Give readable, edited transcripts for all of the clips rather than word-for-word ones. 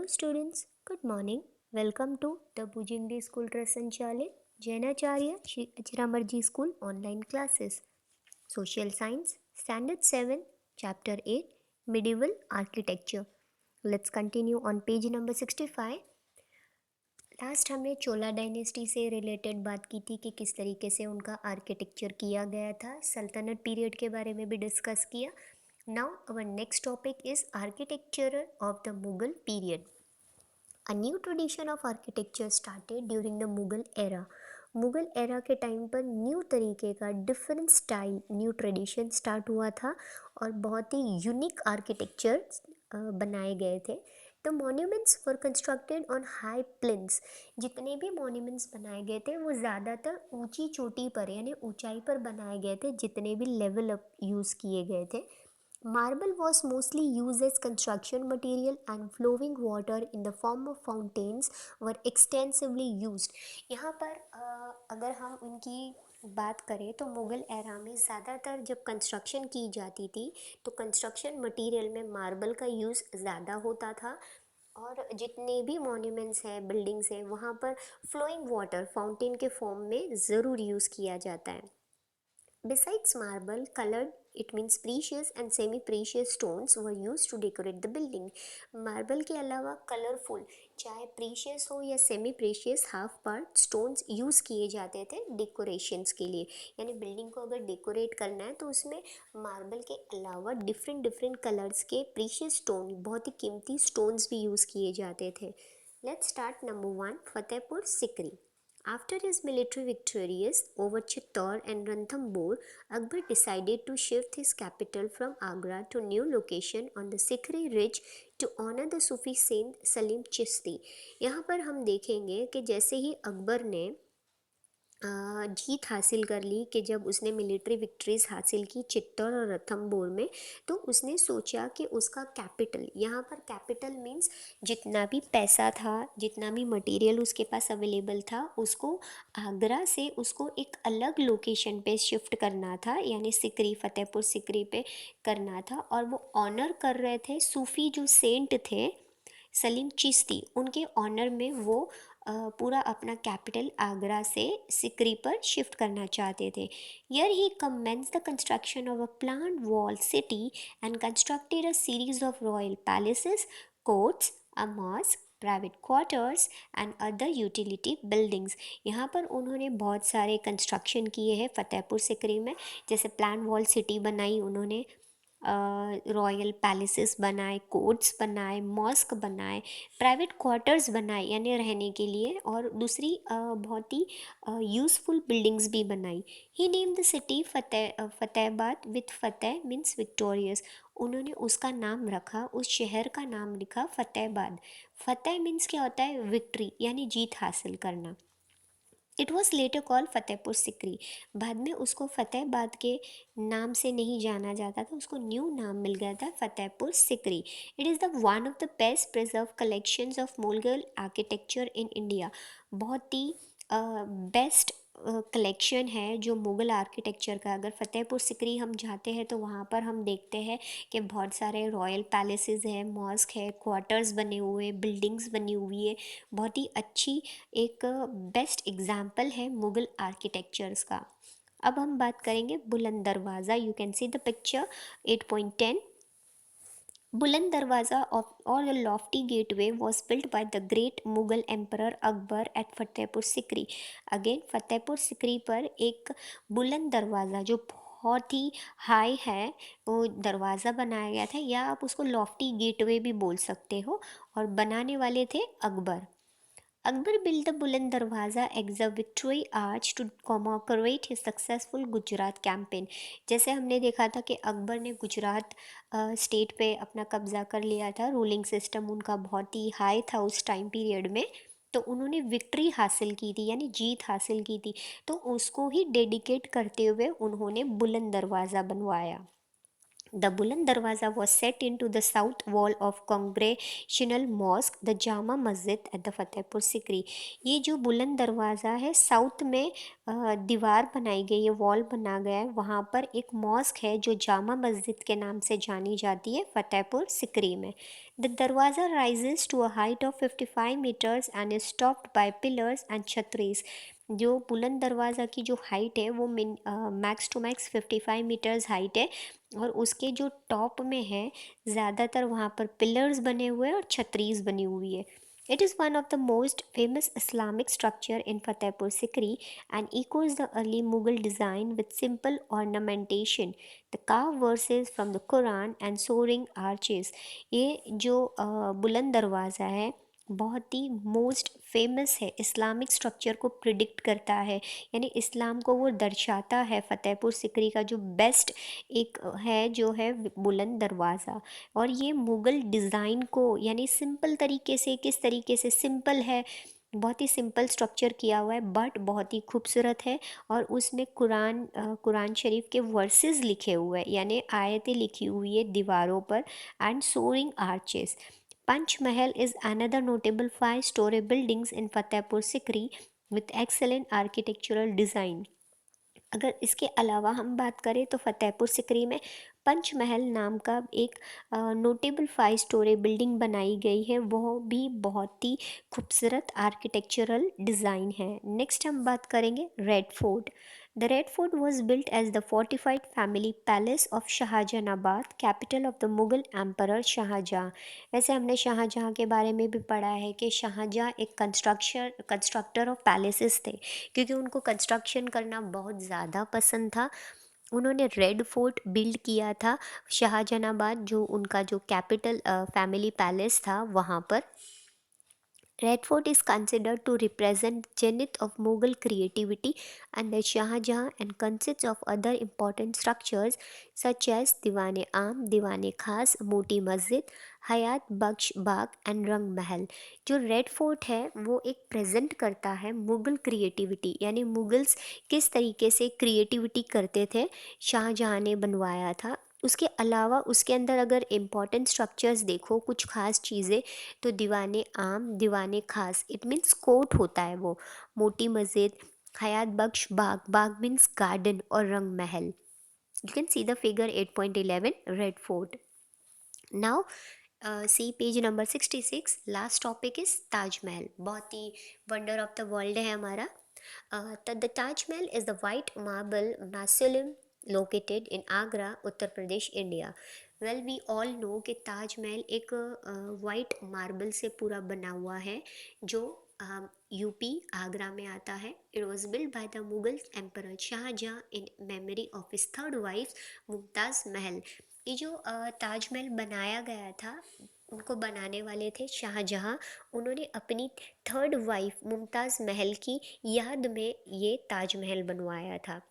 Hello students, good morning. Welcome to the Bujindi School Trust Sanchale, Jainacharya Shri Achiramarji School online classes. Social Science, Standard 7, Chapter 8, Medieval Architecture. Let's continue on page number 65. Last हमने चोला dynasty से related बात की थी कि किस तरीके से उनका आर्किटेक्चर किया गया था, सल्तनत पीरियड के बारे में भी डिस्कस किया. Now our next topic is architecture of the Mughal period. A new tradition of architecture started during the Mughal era. Mughal era के टाइम पर न्यू तरीके का different style, new tradition start हुआ था और बहुत ही यूनिक आर्किटेक्चर बनाए गए थे. The monuments were constructed on high plains. जितने भी मॉन्यूमेंट्स बनाए गए थे वो ज़्यादातर ऊंची चोटी पर यानी ऊंचाई पर बनाए गए थे. जितने भी लेवल अप यूज़ किए गए थे. Marble was mostly used as construction material and flowing water in the form of fountains were extensively used. यहाँ पर अगर हम उनकी बात करें तो मुग़ल एरा में ज़्यादातर जब कंस्ट्रक्शन की जाती थी तो कंस्ट्रक्शन मटेरियल में मार्बल का यूज़ ज़्यादा होता था. और जितने भी मॉन्यूमेंट्स हैं, बिल्डिंग्स हैं, वहाँ पर फ्लोइंग वाटर फाउंटेन के फॉर्म में ज़रूर यूज़ किया जाता है. Besides marble, colored, it means precious and semi-precious stones were used to decorate the building. Marble के अलावा कलरफुल, चाहे प्रीशियस हो या semi precious half part stones use किए जाते थे डेकोरेशंस के लिए. यानी बिल्डिंग को अगर डेकोरेट करना है तो उसमें मार्बल के अलावा डिफरेंट डिफरेंट कलर्स के प्रीशियस स्टोन, बहुत ही कीमती स्टोन्स भी यूज़ किए जाते थे. Let's start. Number 1, Fatehpur Sikri. After his military victories over Chittor and Ranthambore, Akbar decided to shift his capital from Agra to new location on the Sikri ridge to honor the Sufi saint Salim Chishti. यहाँ पर हम देखेंगे कि जैसे ही अकबर ने जीत हासिल कर ली कि जब उसने मिलिट्री विक्ट्रीज़ हासिल की चित्तौड़ और रणथंभौर में, तो उसने सोचा कि उसका कैपिटल, यहाँ पर कैपिटल मीन्स जितना भी पैसा था, जितना भी मटेरियल उसके पास अवेलेबल था, उसको आगरा से उसको एक अलग लोकेशन पे शिफ्ट करना था, यानी सिकरी, फतेहपुर सिकरी पे करना था. और वो ऑनर कर रहे थे सूफ़ी जो सेंट थे सलीम चिश्ती, उनके ऑनर में वो पूरा अपना कैपिटल आगरा से सिकरी पर शिफ्ट करना चाहते थे. Here he commenced the construction of a planned walled city and constructed a series of royal palaces, courts, a mosque, private quarters and other utility buildings. यहाँ पर उन्होंने बहुत सारे कंस्ट्रक्शन किए हैं फतेहपुर सिकरी में. जैसे प्लान वॉल सिटी बनाई उन्होंने, रॉयल पैलेसेस बनाए, कोर्ट्स बनाए, मॉस्क बनाए, प्राइवेट क्वार्टर्स बनाए यानी रहने के लिए, और दूसरी बहुत ही यूज़फुल बिल्डिंग्स भी बनाई. He name the city Fatehabad with Fateh means victorious. उन्होंने उसका नाम रखा, उस शहर का नाम लिखा फतेहाबाद. फतेह मीन्स क्या होता है? विक्ट्री यानी जीत हासिल करना. It was later call Fatehpur Sikri. बाद में उसको फतेहाबाद के नाम से नहीं जाना जाता था, उसको न्यू नाम मिल गया था Fatehpur Sikri. It is the one of the best preserve collections of Mughal architecture in India. बहुत ही बेस्ट कलेक्शन है जो मुग़ल आर्किटेक्चर का. अगर फतेहपुर सिकरी हम जाते हैं तो वहाँ पर हम देखते हैं कि बहुत सारे रॉयल पैलेसेस हैं, मॉस्क है, क्वार्टर्स बने हुए, बिल्डिंग्स बनी हुई है. बहुत ही अच्छी एक बेस्ट एग्जाम्पल है मुग़ल आर्किटेक्चर्स का. अब हम बात करेंगे बुलंद दरवाज़ा. You can see the picture 8.10. Buland Darwaza or the lofty gateway was built by the great Mughal Emperor Akbar at Fatehpur Sikri. Again Fatehpur Sikri पर एक बुलंद दरवाज़ा जो बहुत ही हाई है वो दरवाज़ा बनाया गया था, या आप उसको लॉफ्टी गेटवे भी बोल सकते हो, और बनाने वाले थे Akbar. Akbar built the Buland Darwaza as a victory arch to commemorate his successful Gujarat campaign. जैसे हमने देखा था कि अकबर ने गुजरात स्टेट पे अपना कब्ज़ा कर लिया था, रूलिंग सिस्टम उनका बहुत ही हाई था उस टाइम पीरियड में, तो उन्होंने विक्ट्री हासिल की थी यानी जीत हासिल की थी, तो उसको ही डेडिकेट करते हुए उन्होंने बुलंद दरवाज़ा बनवाया. The Buland Darwaza was set into the south wall of Congregational Mosque, the Jama Masjid at the Fatehpur Sikri. ये जो बुलंद दरवाज़ा है साउथ में दीवार बनाई गई है, वॉल बना गया है, वहाँ पर एक मॉस्क है जो जामा मस्जिद के नाम से जानी जाती है फतेहपुर सिकरी में. The darwaza rises to a height of 55 meters and is topped by pillars and छतरीस. जो बुलंद दरवाज़ा की जो हाइट है वो max to max 55 metres height है और उसके जो टॉप में है ज़्यादातर वहाँ पर पिलर्स बने हुए हैं और छतरीस बनी हुई है. It is one of the most famous Islamic structure in Fatehpur Sikri and echoes the early Mughal design with simple ornamentation, the carved verses from the Quran and soaring arches. ये जो बुलंद दरवाज़ा है बहुत ही मोस्ट फेमस है, Islamic structure को predict करता है, यानी इस्लाम को वो दर्शाता है. फतेहपुर सिकरी का जो बेस्ट एक है जो है बुलंद दरवाज़ा. और ये मुग़ल डिज़ाइन को यानी सिंपल तरीके से, किस तरीके से सिंपल है, बहुत ही सिंपल स्ट्रक्चर किया हुआ है बट बहुत ही खूबसूरत है. और उसमें कुरान शरीफ के वर्सेस लिखे हुए हैं यानी आयतें लिखी हुई है दीवारों पर. And soaring arches. Panchmahal is another notable five-story buildings in Fatehpur Sikri with excellent architectural design. अगर इसके अलावा हम बात करें तो फतेहपुर सिकरी में पंचमहल नाम का एक नोटेबल 5 स्टोरी बिल्डिंग बनाई गई है, वो भी बहुत ही खूबसूरत आर्किटेक्चरल डिज़ाइन है. नेक्स्ट हम बात करेंगे Red Fort. The Red Fort was built as the fortified family palace of Shahjahanabad, capital of the Mughal emperor Shahjahan. वैसे हमने शाहजहाँ के बारे में भी पढ़ा है कि शाहजहाँ एक कंस्ट्रक्टर ऑफ पैलेसेस थे क्योंकि उनको कंस्ट्रक्शन करना बहुत ज़्यादा पसंद था. उन्होंने रेड फोर्ट बिल्ड किया था शाहजहानाबाद, जो उनका जो कैपिटल फैमिली पैलेस था वहाँ पर. Red Fort is considered to represent zenith of Mughal creativity under Shah Jahan and consists of other important structures such as Diwan-e-Aam, Diwan-e-Khas, Moti Masjid, Hayat Bakhsh Bagh and Rang Mahal. जो red fort है वो एक present करता है Mughal creativity, यानी मुग़ल्स किस तरीके से क्रिएटिविटी करते थे, शाहजहाँ ने बनवाया था. उसके अलावा उसके अंदर अगर इम्पॉर्टेंट स्ट्रक्चर्स देखो, कुछ खास चीज़ें, तो दीवाने आम, दीवाने खास, इट मीन्स कोर्ट होता है वो, मोटी मस्जिद, हयात बख्श बाग, बाग मीन्स गार्डन, और Rang Mahal. You can see the figure 8.11 Red Fort. Now see page number 66. Last topic is Taj Mahal. बहुत ही वंडर ऑफ द वर्ल्ड है हमारा. The Taj Mahal is the white marble mausoleum located in Agra, Uttar Pradesh, India. Well we all know कि ताजमहल एक white marble से पूरा बना हुआ है जो यूपी आगरा में आता है. It was build by the Mughal emperor Shah Jahan in memory of his third wife Mumtaz Mahal. ये जो ताजमहल बनाया गया था, उनको बनाने वाले थे शाहजहाँ. उन्होंने अपनी थर्ड वाइफ मुमताज़ महल की याद में ये ताजमहल बनवाया था.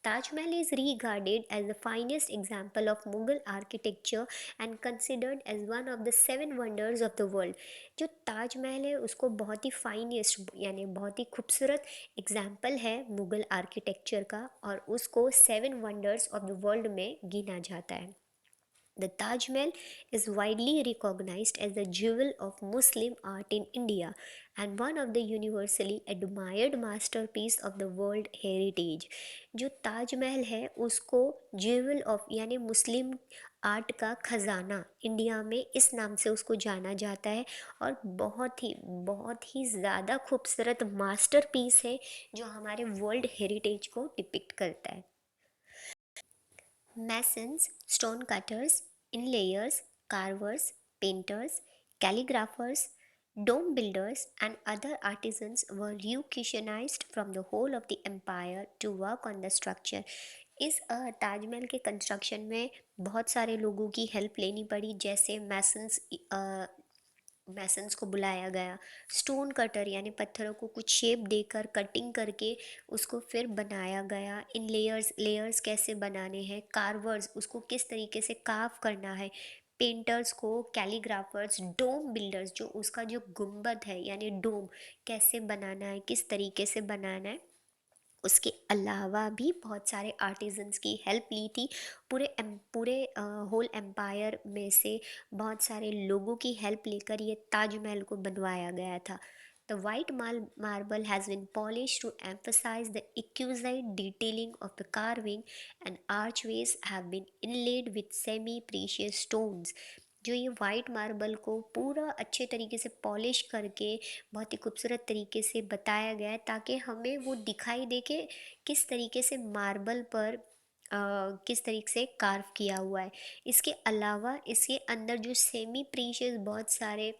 Taj Mahal is regarded as the finest example of Mughal architecture and considered as one of the 7 wonders of the world. जो ताजमहल है उसको बहुत ही फाइनेस्ट यानी बहुत ही खूबसूरत एग्जाम्पल है मुग़ल आर्किटेक्चर का, और उसको 7 वंडर्स ऑफ द वर्ल्ड में गिना जाता है. The Taj Mahal is widely recognized as the jewel of Muslim art in India and one of the universally admired masterpiece of the World Heritage. जो ताज महल है उसको ज्वेल ऑफ यानी मुस्लिम art का खजाना इंडिया में, इस नाम से उसको जाना जाता है, और बहुत ही ज़्यादा खूबसूरत मास्टरपीस है जो हमारे वर्ल्ड हेरिटेज को डिपिक्ट करता है. Masons, stone cutters, inlayers, carvers, painters, calligraphers, dome builders, and other artisans were requisitionized from the whole of the empire to work on the structure. इस ताजमहल के कंस्ट्रक्शन में बहुत सारे लोगों की हेल्प लेनी पड़ी, जैसे मैसन्स को बुलाया गया, स्टोन कटर यानी पत्थरों को कुछ शेप देकर कटिंग करके उसको फिर बनाया गया. इन लेयर्स कैसे बनाने हैं, कार्वर्स उसको किस तरीके से कार्व करना है, पेंटर्स को, कैलीग्राफर्स, डोम बिल्डर्स जो उसका जो गुंबद है यानी डोम कैसे बनाना है, किस तरीके से बनाना है, उसके अलावा भी बहुत सारे आर्टिजन्स की हेल्प ली थी। पूरे होल एम्पायर में से बहुत सारे लोगों की हेल्प लेकर ये ताजमहल को बनवाया गया था। The white marble has been polish to emphasise the exquisite detailing of the carving and archways have been inlaid with semi precious stones. जो ये वाइट मार्बल को पूरा अच्छे तरीके से पॉलिश करके बहुत ही खूबसूरत तरीके से बताया गया है, ताकि हमें वो दिखाई दे कि किस तरीके से मार्बल पर किस तरीके से कार्व किया हुआ है। इसके अलावा इसके अंदर जो सेमी प्रीशियस बहुत सारे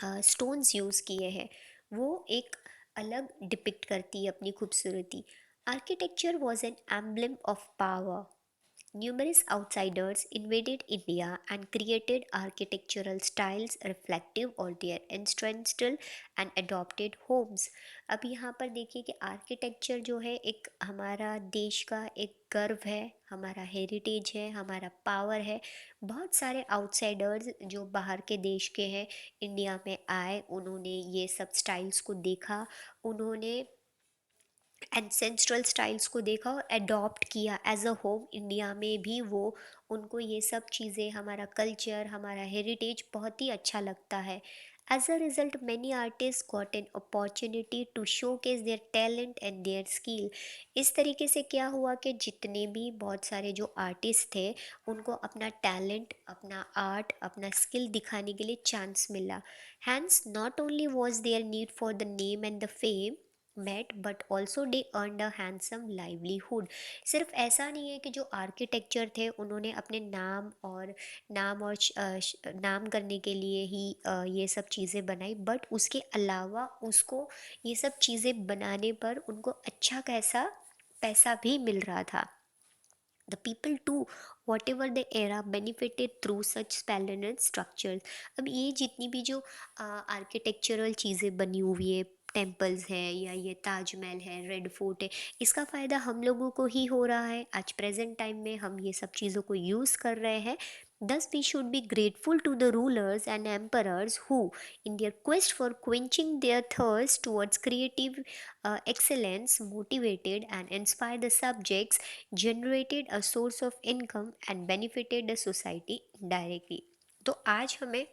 स्टोन्स यूज़ किए हैं, वो एक अलग डिपिक्ट करती है अपनी खूबसूरती। Architecture was an emblem of power. Numerous outsiders invaded India and created architectural styles reflective of their ancestral and adopted homes। अब यहाँ पर देखिए कि आर्किटेक्चर जो है एक हमारा देश का एक गर्व है, हमारा हेरिटेज है, हमारा पावर है। बहुत सारे आउटसाइडर्स जो बाहर के देश के हैं, इंडिया में आए, उन्होंने ये सब स्टाइल्स को देखा, उन्होंने एंसेंस्ट्रल स्टाइल्स को देखा और अडॉप्ट किया एज अ होम। इंडिया में भी वो उनको ये सब चीज़ें, हमारा कल्चर, हमारा हेरिटेज बहुत ही अच्छा लगता है। As a result many artist got an opportunity to showcase their talent and their skill. इस तरीके से क्या हुआ कि जितने भी बहुत सारे जो आर्टिस्ट थे, उनको अपना टैलेंट, अपना आर्ट, अपना स्किल दिखाने के लिए चांस मिला। Hence not only was there need for the name and the fame met but also they earned a handsome livelihood। सिर्फ ऐसा नहीं है कि जो आर्किटेक्चर थे उन्होंने अपने नाम करने के लिए ही ये सब चीज़ें बनाई, बट उसके अलावा उसको ये सब चीज़ें बनाने पर उनको अच्छा खासा पैसा भी मिल रहा था। The people too, whatever the era, benefited through such splendid structures। अब ये जितनी भी जो आर्किटेक्चरल चीज़ें बनी हुई है, टेम्पल्स है या ये ताजमहल है, रेड फोर्ट है, इसका फ़ायदा हम लोगों को ही हो रहा है। आज प्रेजेंट टाइम में हम ये सब चीज़ों को यूज़ कर रहे हैं। Thus, we should be grateful to the rulers and emperors who, in their quest for quenching their thirst towards creative excellence, motivated and inspired the subjects, generated a source of income and benefited the society indirectly। तो आज हमें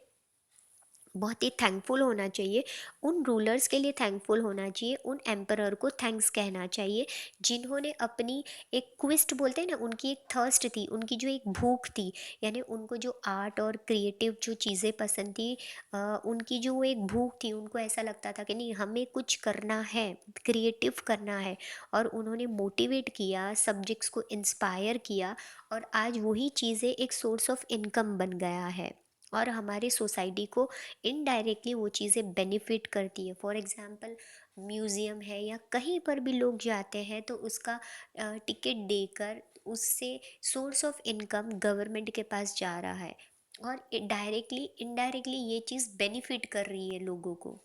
बहुत ही thankful होना चाहिए, उन rulers के लिए thankful होना चाहिए, उन एम्परर को थैंक्स कहना चाहिए, जिन्होंने अपनी एक क्विस्ट बोलते हैं ना, उनकी एक थर्स्ट थी, उनकी जो एक भूख थी, यानी उनको जो आर्ट और क्रिएटिव जो चीज़ें पसंद थी, उनकी जो एक भूख थी, उनको ऐसा लगता था कि नहीं हमें कुछ करना है, क्रिएटिव करना है, और उन्होंने मोटिवेट किया, सब्जेक्ट्स को इंस्पायर किया, और आज वही चीज़ें एक सोर्स ऑफ इनकम बन गया है, और हमारी सोसाइटी को इनडायरेक्टली वो चीज़ें बेनिफिट करती है। फॉर एग्ज़ाम्पल म्यूज़ियम है या कहीं पर भी लोग जाते हैं तो उसका टिकट देकर उससे सोर्स ऑफ इनकम गवर्नमेंट के पास जा रहा है, और डायरेक्टली इनडायरेक्टली ये चीज़ बेनिफिट कर रही है लोगों को।